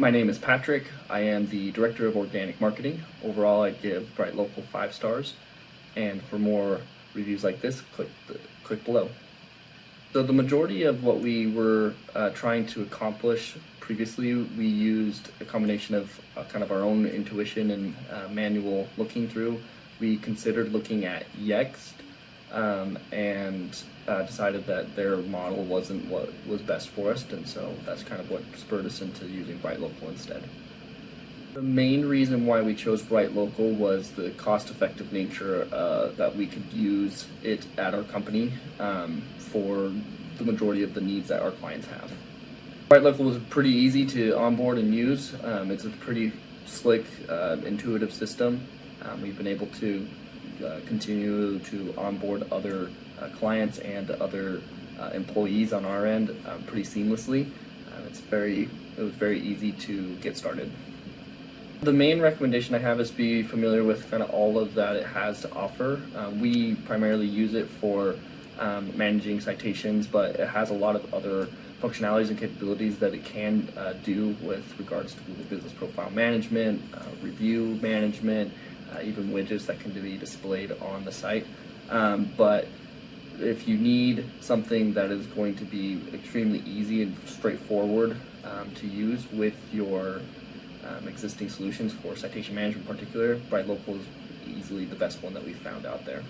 My name is Patrick. I am the Director of Organic Marketing. Overall, I give BrightLocal 5 stars. And for more reviews like this, click below. So the majority of what we were trying to accomplish previously, we used a combination of kind of our own intuition and manual looking through. We considered looking at Yext and decided that their model wasn't what was best for us, and so that's kind of what spurred us into using BrightLocal instead. The main reason why we chose BrightLocal was the cost-effective nature that we could use it at our company for the majority of the needs that our clients have. BrightLocal was pretty easy to onboard and use. It's a pretty slick, intuitive system. We've been able to continue to onboard other clients and other employees on our end pretty seamlessly. It was very easy to get started. The main recommendation I have is be familiar with kind of all of that it has to offer. We primarily use it for managing citations, but it has a lot of other functionalities and capabilities that it can do with regards to Google Business Profile Management, review management, even widgets that can be displayed on the site. But if you need something that is going to be extremely easy and straightforward to use with your existing solutions for citation management in particular, BrightLocal is easily the best one that we found out there.